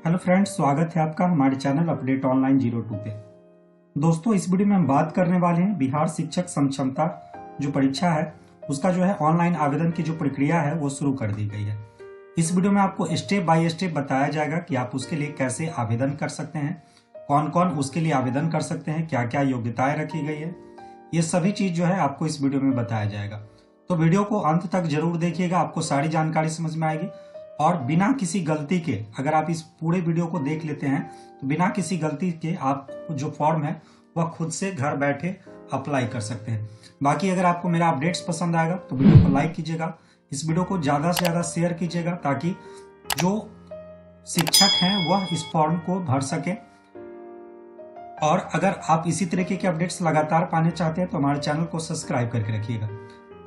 Hello friends, स्वागत है आपका हमारे चैनल अपडेट ऑनलाइन 02 पे। दोस्तों, इस वीडियो में हम बात करने वाले हैं बिहार शिक्षक समक्षमता जो परीक्षा है उसका जो है ऑनलाइन आवेदन की जो प्रक्रिया है वो शुरू कर दी गई है। इस वीडियो में आपको स्टेप बाय स्टेप बताया जाएगा कि आप उसके लिए कैसे आवेदन कर सकते हैं, कौन कौन उसके लिए आवेदन कर सकते हैं, क्या क्या योग्यताएं रखी गई है, ये सभी चीज जो है आपको इस वीडियो में बताया जाएगा। तो वीडियो को अंत तक जरूर देखिएगा, आपको सारी जानकारी समझ में आएगी। और बिना किसी गलती के अगर आप इस पूरे वीडियो को देख लेते हैं तो बिना किसी गलती के आप जो फॉर्म है वह खुद से घर बैठे अप्लाई कर सकते हैं। बाकी अगर आपको मेरा अपडेट्स पसंद आएगा तो वीडियो को लाइक कीजिएगा, इस वीडियो को ज्यादा से ज्यादा शेयर कीजिएगा ताकि जो शिक्षक हैं वह इस फॉर्म को भर सके। और अगर आप इसी तरीके के अपडेट्स लगातार पाने चाहते हैं तो हमारे चैनल को सब्सक्राइब करके रखिएगा।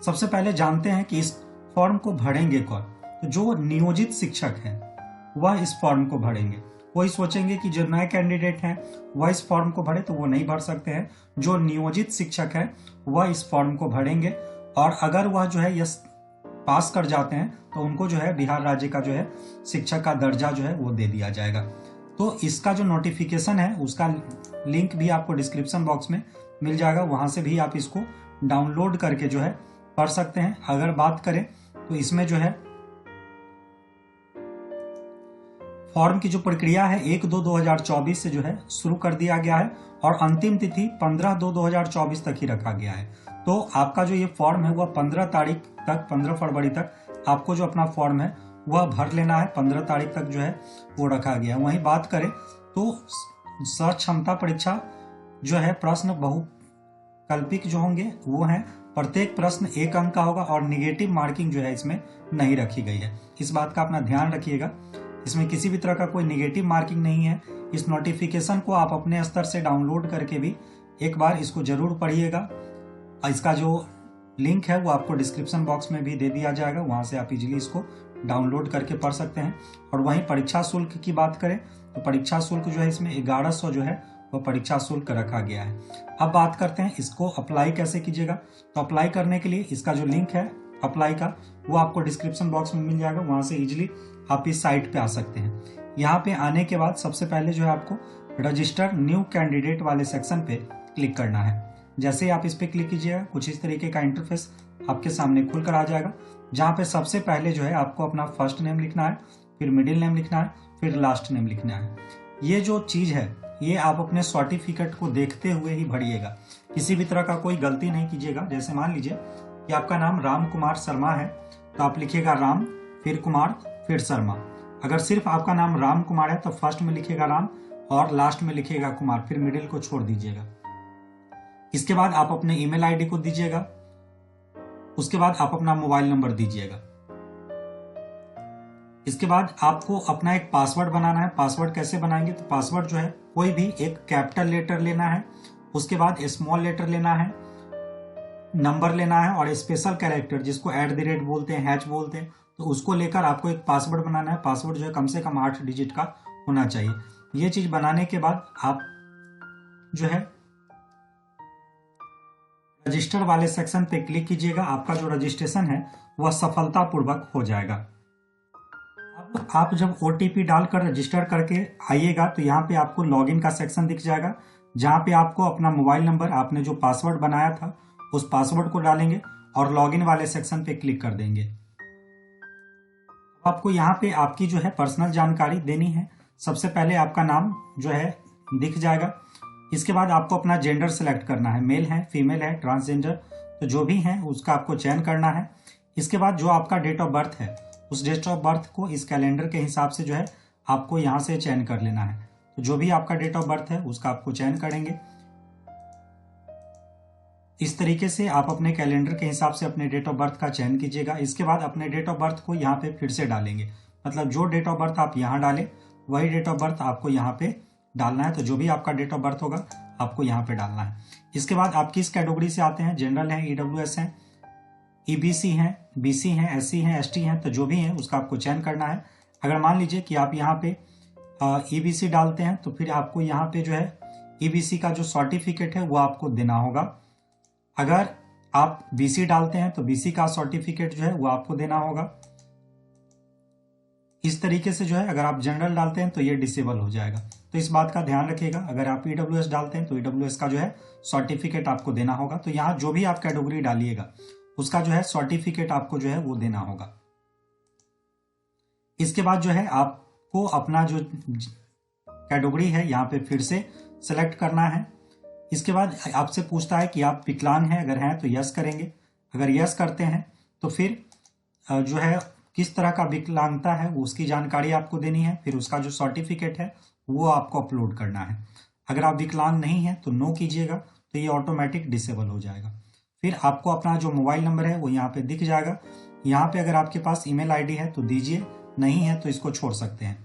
सबसे पहले जानते हैं कि इस फॉर्म को भरेंगे कौन। तो जो नियोजित शिक्षक हैं वह इस फॉर्म को भरेंगे। वही सोचेंगे कि जो नए कैंडिडेट हैं वह इस फॉर्म को भरे, तो वो नहीं भर सकते हैं। जो नियोजित शिक्षक है वह इस फॉर्म को भरेंगे और अगर वह जो है यस पास कर जाते हैं तो उनको जो है बिहार राज्य का जो है शिक्षक का दर्जा जो है वो दे दिया जाएगा। तो इसका जो नोटिफिकेशन है उसका लिंक भी आपको डिस्क्रिप्शन बॉक्स में मिल जाएगा, वहां से भी आप इसको डाउनलोड करके जो है पढ़ सकते हैं। अगर बात करें तो इसमें जो है फॉर्म की जो प्रक्रिया है 1/2/2024 से जो है शुरू कर दिया गया है और अंतिम तिथि 15/2/2024 तक ही रखा गया है। तो आपका जो ये फॉर्म है वह 15 तारीख तक, 15 फरवरी तक आपको जो अपना फॉर्म है वह भर लेना है। 15 तारीख तक जो है वो रखा गया है। वहीं बात करें तो सक्षमता परीक्षा जो है प्रश्न बहुकल्पिक जो होंगे वो हैं। प्रत्येक प्रश्न 1 अंक का होगा और निगेटिव मार्किंग जो है इसमें नहीं रखी गई है। इस बात का अपना ध्यान रखिएगा, इसमें किसी भी तरह का कोई निगेटिव मार्किंग नहीं है। इस नोटिफिकेशन को आप अपने स्तर से डाउनलोड करके भी एक बार इसको जरूर पढ़िएगा। इसका जो लिंक है वो आपको डिस्क्रिप्शन बॉक्स में भी दे दिया जाएगा, वहां से आप इजीली इसको डाउनलोड करके पढ़ सकते हैं। और वहीं परीक्षा शुल्क की बात करें तो परीक्षा शुल्क जो है इसमें 1100 जो है वह परीक्षा शुल्क रखा गया है। अब बात करते हैं इसको अप्लाई कैसे कीजिएगा। तो अप्लाई करने के लिए इसका जो लिंक है अप्लाई का वो आपको डिस्क्रिप्शन बॉक्स में मिल जाएगा, वहां से इजीली आप इस साइट पे आ सकते हैं। यहाँ पे आने के बाद सबसे पहले जो है आपको रजिस्टर न्यू कैंडिडेट वाले सेक्शन पे क्लिक करना है। जैसे ही आप इस पे क्लिक कीजिएगा कुछ इस तरीके का इंटरफेस आपके सामने खुल कर आ जाएगा, जहाँ पे सबसे पहले जो है आपको अपना फर्स्ट नेम लिखना है, फिर मिडिल नेम लिखना है, फिर लास्ट नेम लिखना है। ये जो चीज है ये आप अपने सर्टिफिकेट को देखते हुए ही भरिएगा, किसी भी तरह का कोई गलती नहीं कीजिएगा। जैसे मान लीजिए कि आपका नाम राम कुमार शर्मा है तो आप लिखिएगा राम, फिर कुमार, फिर शर्मा। अगर सिर्फ आपका नाम राम कुमार है तो फर्स्ट में लिखिएगा राम और लास्ट में लिखिएगा कुमार, फिर मिडिल को छोड़ दीजिएगा। इसके बाद आप अपने ईमेल आईडी को दीजिएगा, उसके बाद आप अपना मोबाइल नंबर दीजिएगा। इसके बाद आपको अपना एक पासवर्ड बनाना है। पासवर्ड कैसे बनाएंगे तो पासवर्ड जो है कोई भी एक कैपिटल लेटर लेना है, उसके बाद स्मॉल लेटर लेना है, नंबर लेना है और स्पेशल कैरेक्टर जिसको @ बोलते हैं, हैच बोलते हैं, तो उसको लेकर आपको एक पासवर्ड बनाना है। पासवर्ड जो है कम से कम 8 डिजिट का होना चाहिए। ये चीज बनाने के बाद आप जो है रजिस्टर वाले सेक्शन पे क्लिक कीजिएगा। आपका जो रजिस्ट्रेशन है वह सफलतापूर्वक हो जाएगा। अब आप जब OTP डालकर रजिस्टर करके आइएगा तो यहाँ पे आपको लॉगिन का सेक्शन दिख जाएगा, जहाँ पे आपको अपना मोबाइल नंबर, आपने जो पासवर्ड बनाया था उस पासवर्ड को डालेंगे और लॉगिन वाले सेक्शन पे क्लिक कर देंगे। आपको यहाँ पे आपकी जो है पर्सनल जानकारी देनी है। सबसे पहले आपका नाम जो है दिख जाएगा। इसके बाद आपको अपना जेंडर सिलेक्ट करना है, मेल है, फीमेल है, ट्रांसजेंडर, तो जो भी है उसका आपको चयन करना है। इसके बाद जो आपका डेट ऑफ बर्थ है उस डेट ऑफ बर्थ को इस कैलेंडर के हिसाब से जो है आपको यहाँ से चयन कर लेना है। तो जो भी आपका डेट ऑफ बर्थ है उसका आपको चयन करेंगे। इस तरीके से आप अपने कैलेंडर के हिसाब से अपने डेट ऑफ बर्थ का चयन कीजिएगा। इसके बाद अपने डेट ऑफ बर्थ को यहाँ पे फिर से डालेंगे, मतलब जो डेट ऑफ बर्थ आप यहाँ डालें वही डेट ऑफ बर्थ आपको यहाँ पे डालना है। तो जो भी आपका डेट ऑफ बर्थ होगा आपको यहाँ पे डालना है। इसके बाद आप किस कैटेगरी से आते हैं, जनरल है, EWS है, EBC है, BC है, SC है, ST है, तो जो भी है उसका आपको चयन करना है। अगर मान लीजिए कि आप यहाँ पे EBC डालते हैं तो फिर आपको यहाँ पे जो है EBC का जो सर्टिफिकेट है वो आपको देना होगा। अगर आप BC डालते हैं तो BC का सर्टिफिकेट जो है वो आपको देना होगा। इस तरीके से जो है अगर आप जनरल डालते हैं तो ये डिसेबल हो जाएगा। तो इस बात का ध्यान रखिएगा। अगर आप ईडब्ल्यूएस डालते हैं तो ईडब्ल्यूएस का जो है सर्टिफिकेट आपको देना होगा। तो यहाँ जो भी आप कैटेगरी डालिएगा उसका जो है सर्टिफिकेट आपको जो है वो देना होगा। इसके बाद जो है आपको अपना जो कैटेगरी है यहाँ पे फिर से सेलेक्ट करना है। इसके बाद आपसे पूछता है कि आप विकलांग हैं, अगर हैं तो यस करेंगे। अगर यस करते हैं तो फिर जो है किस तरह का विकलांगता है उसकी जानकारी आपको देनी है। फिर उसका जो सर्टिफिकेट है वो आपको अपलोड करना है। अगर आप विकलांग नहीं हैं तो नो कीजिएगा, तो ये ऑटोमेटिक डिसेबल हो जाएगा। फिर आपको अपना जो मोबाइल नंबर है वो यहाँ पे दिख जाएगा। यहाँ पे अगर आपके पास ईमेल आईडी है तो दीजिए, नहीं है तो इसको छोड़ सकते हैं।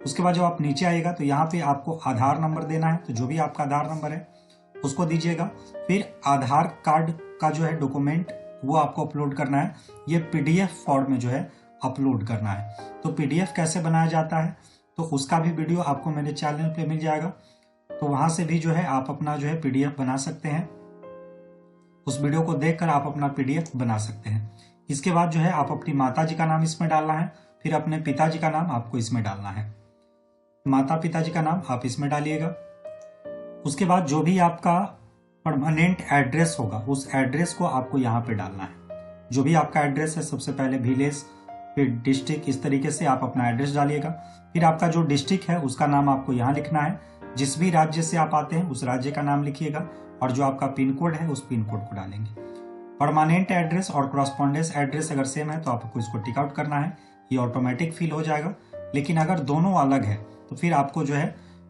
उसके बाद जब आप नीचे आइएगा तो यहाँ पे आपको आधार नंबर देना है, तो जो भी आपका आधार नंबर है उसको दीजिएगा। फिर आधार कार्ड का जो है डॉक्यूमेंट वो आपको अपलोड करना है। ये पीडीएफ फॉर्म में जो है अपलोड करना है। तो पीडीएफ कैसे बनाया जाता है तो उसका भी वीडियो आपको मेरे चैनल पे मिल जाएगा, तो वहां से भी जो है आप अपना जो है पीडीएफ बना सकते हैं। उस वीडियो को देखकर आप अपना पीडीएफ बना सकते हैं। इसके बाद जो है आप अपनी माता जी का नाम इसमें डालना है, फिर अपने पिताजी का नाम आपको इसमें डालना है। माता पिताजी का नाम आप इसमें डालिएगा। उसके बाद जो भी आपका परमानेंट एड्रेस होगा उस एड्रेस को आपको यहाँ पे डालना है। जो भी आपका एड्रेस है, सबसे पहले विलेज, फिर डिस्ट्रिक्ट, इस तरीके से आप अपना एड्रेस डालिएगा। फिर आपका जो डिस्ट्रिक्ट है उसका नाम आपको यहाँ लिखना है। जिस भी राज्य से आप आते हैं उस राज्य का नाम लिखिएगा, और जो आपका पिन कोड है उस पिन कोड को डालेंगे। परमानेंट एड्रेस और क्रॉसपॉन्डेंस एड्रेस अगर सेम है तो आपको इसको टिक आउट करना है, ये ऑटोमेटिक फिल हो जाएगा। लेकिन अगर दोनों अलग है तो फिर आपको जो है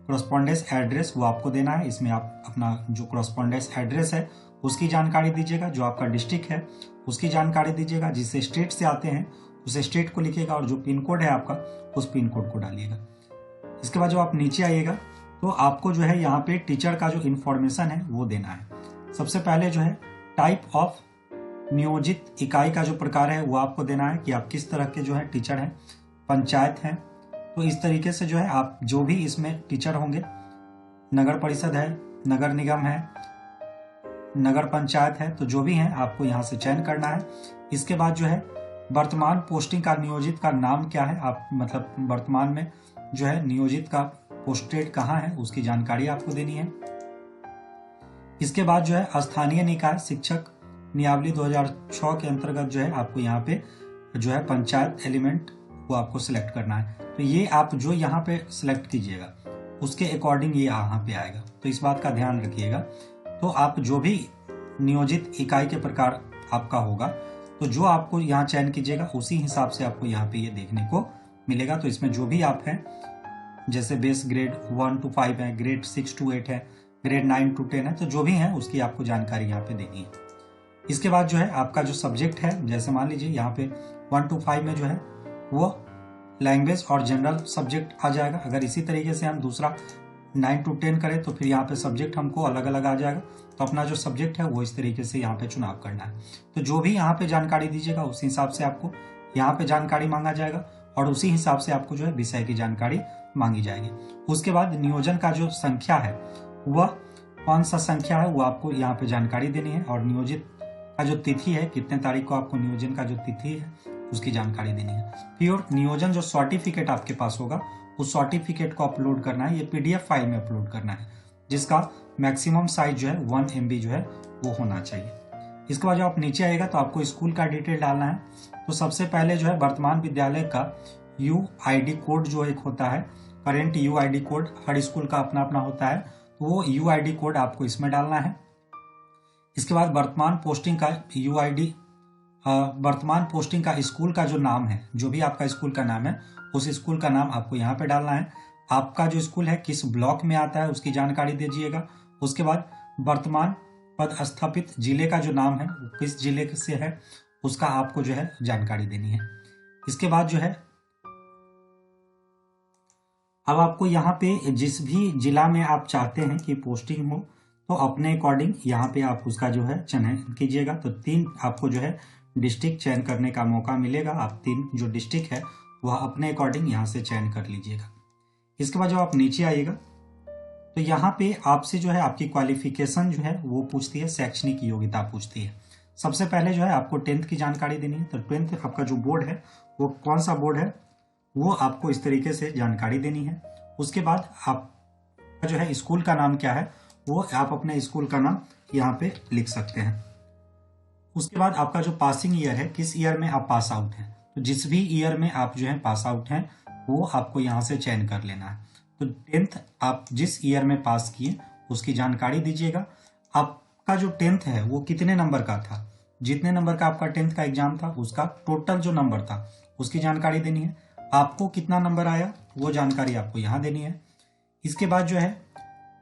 क्रॉसपॉन्डेंस एड्रेस वो आपको देना है। इसमें आप अपना जो क्रॉसपॉन्डेंस एड्रेस है उसकी जानकारी दीजिएगा, जो आपका डिस्ट्रिक्ट है उसकी जानकारी दीजिएगा, जिस स्टेट से आते हैं उस स्टेट को लिखिएगा, और जो पिन कोड है आपका उस पिन कोड को डालिएगा। इसके बाद जब आप नीचे आइएगा तो आपको जो है यहाँ पे टीचर का जो इन्फॉर्मेशन है वो देना है। सबसे पहले जो है टाइप ऑफ नियोजित इकाई का जो प्रकार है वो आपको देना है कि आप किस तरह के जो है टीचर हैं। पंचायत हैं तो इस तरीके से जो है आप जो भी इसमें टीचर होंगे, नगर परिषद है, नगर निगम है, नगर पंचायत है, तो जो भी हैं आपको यहाँ से चयन करना है। इसके बाद जो है वर्तमान पोस्टिंग का नियोजित का नाम क्या है, आप मतलब वर्तमान में जो है नियोजित का पोस्टेड कहाँ है उसकी जानकारी आपको देनी है। इसके बाद जो है स्थानीय निकाय शिक्षक नियमावली 2006 के अंतर्गत जो है आपको यहाँ पे जो है पंचायत एलिमेंट वो आपको सिलेक्ट करना है। तो ये आप जो यहाँ पे सिलेक्ट कीजिएगा उसके अकॉर्डिंग ये यहाँ पे आएगा, तो इस बात का ध्यान रखिएगा। तो आप जो भी नियोजित इकाई के प्रकार आपका होगा तो जो आपको यहाँ चयन कीजिएगा उसी हिसाब से आपको यहाँ पे ये देखने को मिलेगा। तो इसमें जो भी आप हैं, जैसे बेस ग्रेड 1 to 5 है, ग्रेड 6 to 8 है, ग्रेड 9 to 10 है, तो जो भी है उसकी आपको जानकारी यहाँ पे देनी है। इसके बाद जो है आपका जो सब्जेक्ट है, जैसे मान लीजिए यहाँ पे 1 to 5 में जो है वो लैंग्वेज और जनरल सब्जेक्ट आ जाएगा। अगर इसी तरीके से हम दूसरा 9 to 10 करें तो फिर यहाँ पे सब्जेक्ट हमको अलग अलग आ जाएगा। तो अपना जो सब्जेक्ट है वो इस तरीके से यहाँ पे चुनाव करना है। तो जो भी यहाँ पे जानकारी दीजिएगा उस हिसाब से आपको यहाँ पे जानकारी मांगा जाएगा, और उसी हिसाब से आपको जो है विषय की जानकारी मांगी जाएगी। उसके बाद नियोजन का जो संख्या है वह कौन सा संख्या है वो आपको यहाँ पे जानकारी देनी है, और नियोजित का जो तिथि है, कितने तारीख को आपको नियोजन का जो तिथि है उसकी जानकारी देनी है। फिर नियोजन जो सर्टिफिकेट आपके पास होगा उस सर्टिफिकेट को अपलोड करना है, ये पीडीएफ फाइल में अपलोड करना है, जिसका मैक्सिमम साइज जो है 1 MB जो है वो होना चाहिए। इसके बाद जब आप नीचे आएगा तो आपको स्कूल का डिटेल डालना है। तो सबसे पहले जो है वर्तमान विद्यालय का UID कोड जो एक होता है, करेंट UID कोड, हर स्कूल का अपना अपना होता है, तो वो UID कोड आपको इसमें डालना है। इसके बाद वर्तमान पोस्टिंग का UID, वर्तमान पोस्टिंग का स्कूल का जो नाम है, जो भी आपका स्कूल का नाम है उस स्कूल का नाम आपको यहाँ पे डालना है। आपका जो स्कूल है किस ब्लॉक में आता है उसकी जानकारी दीजिएगा। उसके बाद वर्तमान पद स्थापित जिले का जो नाम है किस जिले से है उसका आपको जो है जानकारी देनी है। इसके बाद जो है अब आपको यहाँ पे जिस भी जिला में आप चाहते हैं कि पोस्टिंग हो तो अपने अकॉर्डिंग यहाँ पे आप उसका जो है चयन कीजिएगा। तो 3 आपको जो है डिस्ट्रिक्ट चयन करने का मौका मिलेगा। आप 3 जो डिस्ट्रिक्ट है वह अपने अकॉर्डिंग यहाँ से चयन कर लीजिएगा। इसके बाद जब आप नीचे आइएगा तो यहाँ पे आपसे जो है आपकी क्वालिफिकेशन जो है वो पूछती है, शैक्षणिक योग्यता पूछती है। सबसे पहले जो है आपको 10th की जानकारी देनी है। तो 10th आपका जो बोर्ड है वो कौन सा बोर्ड है, वो आपको इस तरीके से जानकारी देनी है। उसके बाद आपका जो है स्कूल का नाम क्या है वो आप अपने स्कूल का नाम यहाँ पे लिख सकते हैं। उसके बाद आपका जो पासिंग ईयर है, किस ईयर में आप पास आउट हैं, तो जिस भी ईयर में आप जो है पास आउट हैं वो आपको यहाँ से चयन कर लेना है। तो 10th आप जिस ईयर में पास किए उसकी जानकारी दीजिएगा। आपका जो 10th है वो कितने नंबर का था, जितने नंबर का आपका 10th का एग्जाम था उसका टोटल जो नंबर था उसकी जानकारी देनी है। आपको कितना नंबर आया वो जानकारी आपको यहाँ देनी है। इसके बाद जो है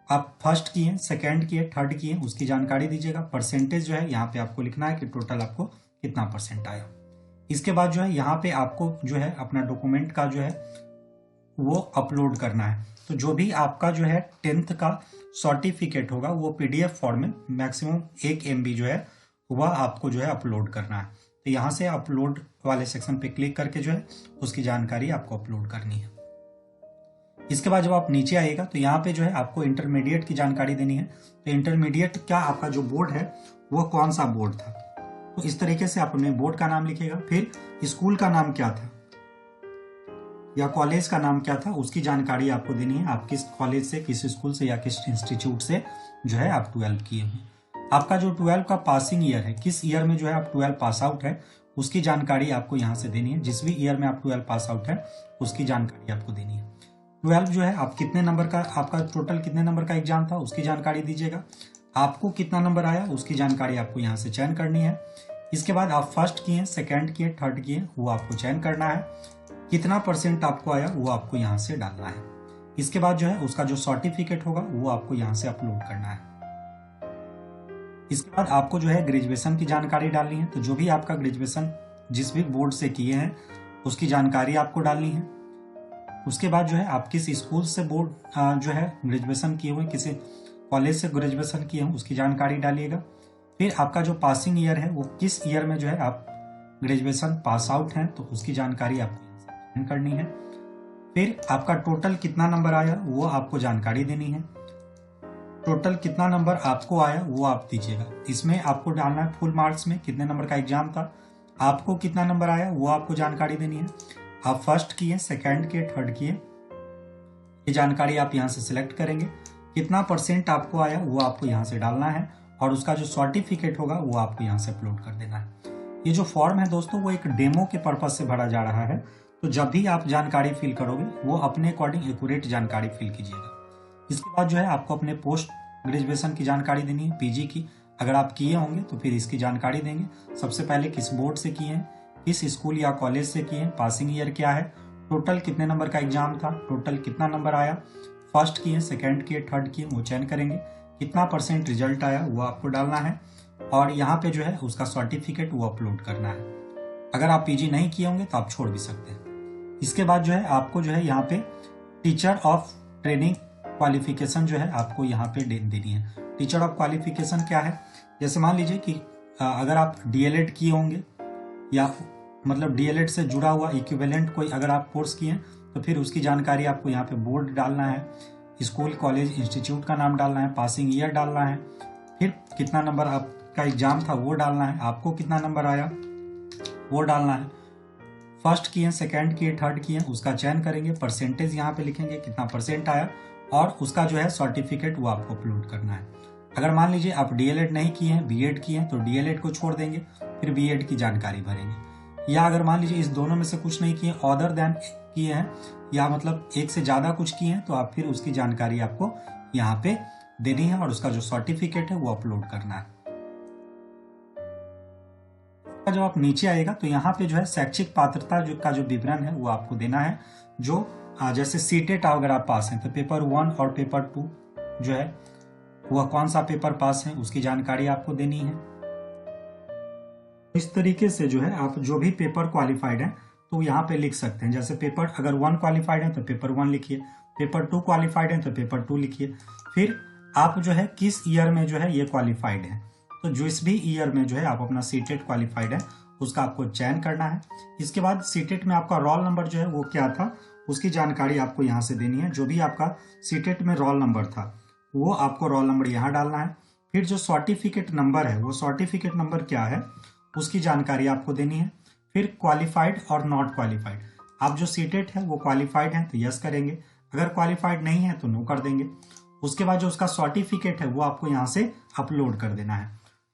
आप फर्स्ट किए, सेकंड किए, थर्ड किए, उसकी जानकारी दीजिएगा। परसेंटेज जो है यहाँ पे आपको लिखना है कि टोटल आपको कितना परसेंट आया। इसके बाद जो है यहाँ पे आपको जो है अपना डॉक्यूमेंट का जो है वो अपलोड करना है। तो जो भी आपका जो है 10th का सर्टिफिकेट होगा वो PDF फॉर्म में मैक्सिमम 1 MB जो है वह आपको जो है अपलोड करना है। तो यहाँ से अपलोड वाले सेक्शन पे क्लिक करके जो है उसकी जानकारी आपको अपलोड करनी है। इसके बाद जब आप नीचे आएगा तो यहाँ पे जो है आपको इंटरमीडिएट की जानकारी देनी है। तो इंटरमीडिएट का आपका जो बोर्ड है वो कौन सा बोर्ड था, तो इस तरीके से आप अपने बोर्ड का नाम लिखेगा। फिर स्कूल का नाम क्या था या कॉलेज का नाम क्या था उसकी जानकारी आपको देनी है। आप किस कॉलेज से, किस स्कूल से या किस इंस्टीट्यूट से जो है आप 12 किए हैं। आपका जो 12 का पासिंग ईयर है, किस ईयर में जो है आप 12 पास आउट है उसकी जानकारी आपको यहाँ से देनी है। जिस भी ईयर में आप 12 पास आउट है उसकी जानकारी आपको देनी है। 12 जो है आप कितने नंबर का, आपका टोटल कितने नंबर का एग्जाम था उसकी जानकारी दीजिएगा। आपको कितना नंबर आया उसकी जानकारी आपको यहाँ से चयन करनी है। इसके बाद आप फर्स्ट किए, सेकंड किए, थर्ड किए, वो आपको चयन करना है। कितना परसेंट आपको आया वो आपको यहाँ से डालना है। इसके बाद जो है उसका जो सर्टिफिकेट होगा वो आपको यहाँ से अपलोड करना है। इसके बाद आपको जो है ग्रेजुएशन की जानकारी डालनी है। तो जो भी आपका ग्रेजुएशन जिस भी बोर्ड से किए हैं उसकी जानकारी आपको डालनी है। उसके बाद जो है आप किस स्कूल से बोर्ड जो है ग्रेजुएशन किए हुए, किसी कॉलेज से ग्रेजुएशन किए हैं उसकी जानकारी डालिएगा। फिर आपका जो पासिंग ईयर है वो किस ईयर में जो है आप ग्रेजुएशन पास आउट हैं तो उसकी जानकारी आपको करनी है। फिर आपका टोटल कितना नंबर आया वो आपको जानकारी देनी है। टोटल कितना नंबर आपको आया वो आप दीजिएगा। इसमें आपको डालना है फुल मार्क्स में कितने नंबर का एग्जाम था, आपको कितना नंबर आया वो आपको जानकारी देनी है। आप फर्स्ट किए, सेकंड किए, थर्ड किए, ये जानकारी आप यहाँ से सिलेक्ट करेंगे। कितना परसेंट आपको आया वो आपको यहाँ से डालना है और उसका जो सर्टिफिकेट होगा वो आपको यहाँ से अपलोड कर देना है। ये जो फॉर्म है दोस्तों वो एक डेमो के पर्पज से भरा जा रहा है। तो जब भी आप जानकारी फिल करोगे वो अपने अकॉर्डिंग एक्यूरेट जानकारी फिल कीजिएगा। इसके बाद जो है आपको अपने पोस्ट ग्रेजुएशन की जानकारी देनी है। PG की अगर आप किए होंगे तो फिर इसकी जानकारी देंगे। सबसे पहले किस बोर्ड से किए हैं, किस स्कूल या कॉलेज से किए हैं, पासिंग ईयर क्या है, टोटल कितने नंबर का एग्जाम था, टोटल कितना नंबर आया, फर्स्ट किए, सेकंड किए, थर्ड किए, वो चयन करेंगे। कितना परसेंट रिजल्ट आया वो आपको डालना है और यहाँ पे जो है उसका सर्टिफिकेट वो अपलोड करना है। अगर आप PG नहीं किए होंगे तो आप छोड़ भी सकते हैं। इसके बाद जो है आपको जो है यहाँ पे टीचर ऑफ ट्रेनिंग क्वालिफिकेशन जो है आपको यहाँ पे देनी है। टीचर ऑफ क्वालिफिकेशन क्या है, जैसे मान लीजिए कि अगर आप DLED किए होंगे या मतलब DLED से जुड़ा हुआ इक्विवेलेंट कोई अगर आप कोर्स किए हैं तो फिर उसकी जानकारी आपको यहाँ पे बोर्ड डालना है, स्कूल, कॉलेज, इंस्टीट्यूट का नाम डालना है, पासिंग ईयर डालना है, फिर कितना नंबर आपका एग्जाम था वो डालना है, आपको कितना नंबर आया वो डालना है। फर्स्ट किए, सेकंड किए, थर्ड किए, उसका चयन करेंगे, परसेंटेज यहाँ पे लिखेंगे कितना परसेंट आया और उसका जो है सर्टिफिकेट वो आपको अपलोड करना है। अगर मान लीजिए आप DLED नहीं किए हैं, B.Ed किए हैं तो DLED को छोड़ देंगे, फिर B.Ed की जानकारी भरेंगे। या अगर मान लीजिए इस दोनों में से कुछ नहीं किए, अदर देन किए हैं या मतलब एक से ज्यादा कुछ किए हैं तो आप फिर उसकी जानकारी आपको यहाँ पे देनी है और उसका जो सर्टिफिकेट है वो अपलोड करना है। जब आप नीचे आएगा तो यहाँ पे जो है शैक्षिक पात्रता का जो विवरण है वो आपको देना है। जो जैसे CTET अगर आप पास हैं तो पेपर 1 और पेपर 2 जो है वह कौन सा पेपर पास है उसकी जानकारी आपको देनी है। इस तरीके से जो है आप जो भी पेपर क्वालिफाइड है तो यहाँ पे लिख सकते हैं। जैसे पेपर अगर 1 क्वालिफाइड है तो पेपर 1 लिखिए, पेपर 2 क्वालिफाइड है तो पेपर 2 लिखिए। फिर आप जो है किस ईयर में जो है ये क्वालिफाइड है तो जिस भी ईयर में जो है आप अपना CTET क्वालिफाइड है उसका आपको चयन करना है। इसके बाद CTET में आपका रोल नंबर जो है वो क्या था उसकी जानकारी आपको यहाँ से देनी है। जो भी आपका CTET में रोल नंबर था वो आपको रोल नंबर यहाँ डालना है। फिर जो सर्टिफिकेट नंबर है वो सर्टिफिकेट नंबर क्या है उसकी जानकारी आपको देनी है। फिर क्वालिफाइड और नॉट क्वालिफाइड, आप जो सीटेट है वो क्वालिफाइड है तो यस करेंगे, अगर क्वालिफाइड नहीं है तो नो कर देंगे। उसके बाद जो उसका सर्टिफिकेट है वो आपको यहाँ से अपलोड कर देना है।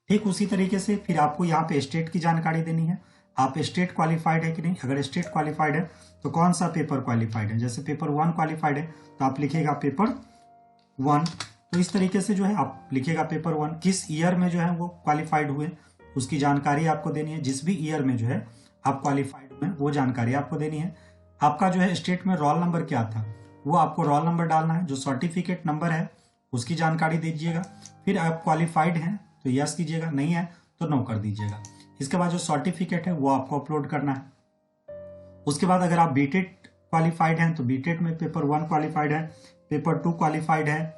ठीक उसी तरीके से फिर आपको यहाँ पे स्टेट की जानकारी देनी है, आप स्टेट क्वालिफाइड है कि नहीं। अगर स्टेट क्वालिफाइड है तो कौन सा पेपर क्वालिफाइड है, जैसे पेपर 1 क्वालिफाइड है तो आप लिखिएगा पेपर 1। तो इस तरीके से जो है आप लिखिएगा पेपर 1, किस ईयर में जो है वो क्वालिफाइड हुए उसकी जानकारी आपको देनी है। जिस भी ईयर में जो है आप क्वालिफाइड हुए वो जानकारी आपको देनी है। आपका जो है स्टेट में रोल नंबर क्या था वो आपको रोल नंबर डालना है। जो सर्टिफिकेट नंबर है उसकी जानकारी दीजिएगा। फिर आप क्वालिफाइड हैं तो यस कीजिएगा, नहीं है तो नो कर दीजिएगा। इसके बाद जो सर्टिफिकेट है वो आपको अपलोड करना है। उसके बाद अगर आप बीटेट क्वालिफाइड हैं तो बीटेट में पेपर 1 क्वालिफाइड है, पेपर 2 क्वालिफाइड है,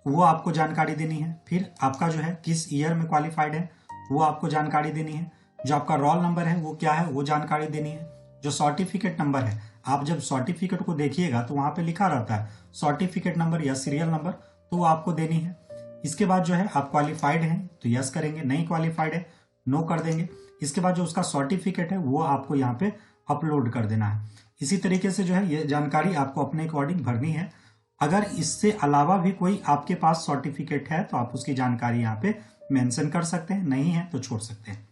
वो आपको जानकारी देनी है। फिर आपका जो है किस ईयर में क्वालिफाइड है वो आपको जानकारी देनी है। जो आपका रोल नंबर है वो क्या है वो जानकारी देनी है। जो सर्टिफिकेट नंबर है, आप जब सर्टिफिकेट को देखिएगा तो वहां पे लिखा रहता है सर्टिफिकेट नंबर या सीरियल नंबर, तो वो आपको देनी है। इसके बाद जो है आप क्वालिफाइड हैं तो यस करेंगे, नहीं क्वालिफाइड है नो कर देंगे। इसके बाद जो उसका सर्टिफिकेट है वो आपको यहाँ पे अपलोड कर देना है। इसी तरीके से जो है ये जानकारी आपको अपने अकॉर्डिंग भरनी है। अगर इससे अलावा भी कोई आपके पास सर्टिफिकेट है तो आप उसकी जानकारी यहाँ पे मेंशन कर सकते हैं, नहीं है तो छोड़ सकते हैं।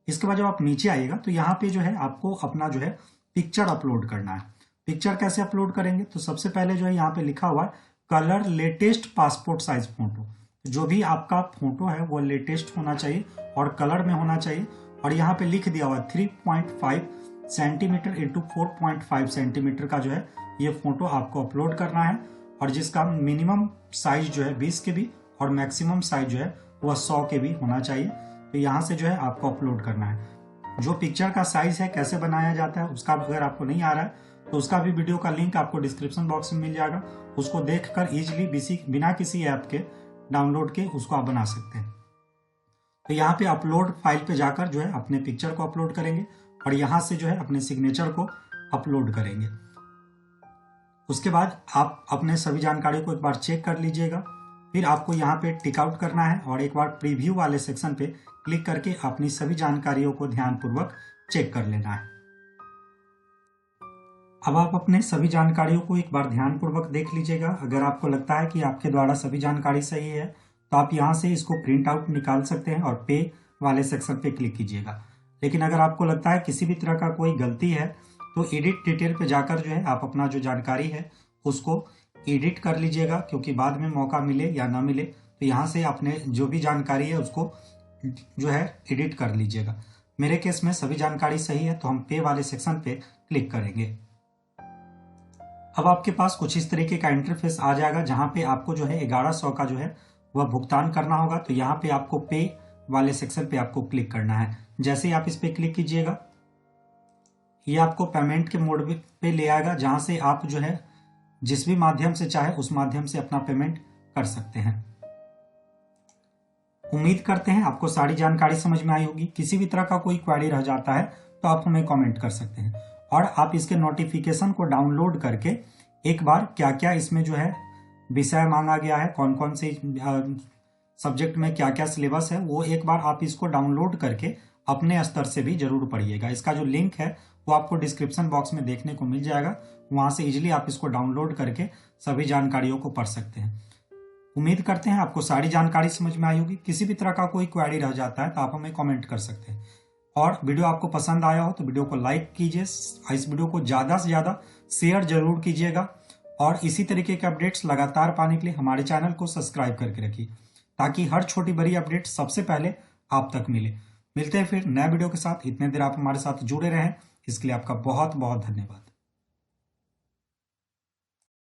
इसके बाद जब आप नीचे आइएगा तो यहाँ पे जो है आपको अपना जो है पिक्चर अपलोड करना है। पिक्चर कैसे अपलोड करेंगे, तो सबसे पहले जो है यहाँ पे लिखा हुआ है colour latest passport size photo. जो भी आपका फोटो है वो लेटेस्ट होना चाहिए और कलर में होना चाहिए। और यहाँ पे लिख दिया हुआ 3.5 सेंटीमीटर इंटू 4.5 सेंटीमीटर का जो है ये फोटो आपको अपलोड करना है। और जिसका मिनिमम साइज जो है 20 KB और मैक्सिमम साइज जो है वह 100 KB होना चाहिए। तो यहाँ से जो है आपको अपलोड करना है। जो पिक्चर का साइज है कैसे बनाया जाता है उसका अगर आपको नहीं आ रहा है तो उसका भी वीडियो का लिंक आपको डिस्क्रिप्शन बॉक्स में मिल जाएगा। उसको देखकर इजीली बिना किसी ऐप के डाउनलोड के उसको आप बना सकते हैं। तो यहाँ पे अपलोड फाइल पे जाकर जो है अपने पिक्चर को अपलोड करेंगे और यहाँ से जो है अपने सिग्नेचर को अपलोड करेंगे। उसके बाद आप अपने सभी जानकारी को एक बार चेक कर लीजिएगा। फिर आपको यहाँ पे टिक आउट करना है और एक बार प्रीव्यू वाले सेक्शन पे क्लिक करके अपनी सभी जानकारियों को ध्यानपूर्वक चेक कर लेना है। अब आप अपने सभी जानकारियों को एक बार ध्यानपूर्वक देख लीजिएगा। अगर आपको लगता है कि आपके द्वारा सभी जानकारी सही है तो आप यहाँ से इसको प्रिंट आउट निकाल सकते हैं और पे वाले सेक्शन पे क्लिक कीजिएगा। लेकिन अगर आपको लगता है किसी भी तरह का कोई गलती है तो एडिट डिटेल पे जाकर जो है आप अपना जो जानकारी है उसको एडिट कर लीजिएगा, क्योंकि बाद में मौका मिले या ना मिले तो यहाँ से अपने जो भी जानकारी है उसको जो है एडिट कर लीजिएगा। मेरे केस में सभी जानकारी सही है तो हम पे वाले सेक्शन पे क्लिक करेंगे। अब आपके पास कुछ इस तरीके का इंटरफेस आ जाएगा जहां पे आपको जो है 1100 का जो है वह भुगतान करना होगा। तो यहाँ पे आपको पे वाले सेक्शन पे आपको क्लिक करना है। जैसे ही आप इस पे क्लिक कीजिएगा ये आपको पेमेंट के मोड पे ले आएगा, जहां से आप जो है जिस भी माध्यम से चाहे उस माध्यम से अपना पेमेंट कर सकते हैं। उम्मीद करते हैं आपको सारी जानकारी समझ में आई होगी। किसी भी तरह का कोई क्वेरी रह जाता है तो आप हमें कमेंट कर सकते हैं और आप इसके नोटिफिकेशन को डाउनलोड करके एक बार क्या क्या इसमें जो है विषय मांगा गया है, कौन कौन से सब्जेक्ट में क्या क्या सिलेबस है, वो एक बार आप इसको डाउनलोड करके अपने स्तर से भी जरूर पढ़िएगा। इसका जो लिंक है वो आपको डिस्क्रिप्शन बॉक्स में देखने को मिल जाएगा, वहां से इजीली आप इसको डाउनलोड करके सभी जानकारियों को पढ़ सकते हैं। उम्मीद करते हैं आपको सारी जानकारी समझ में आई होगी। किसी भी तरह का कोई क्वेरी रह जाता है तो आप हमें कमेंट कर सकते हैं। और वीडियो आपको पसंद आया हो तो वीडियो को लाइक कीजिए, इस वीडियो को ज्यादा से ज्यादा शेयर जरूर कीजिएगा और इसी तरीके के अपडेट्स लगातार पाने के लिए हमारे चैनल को सब्सक्राइब करके रखिए ताकि हर छोटी बड़ी अपडेट सबसे पहले आप तक मिले। मिलते हैं फिर नए वीडियो के साथ। इतने देर आप हमारे साथ जुड़े रहें इसके लिए आपका बहुत बहुत धन्यवाद।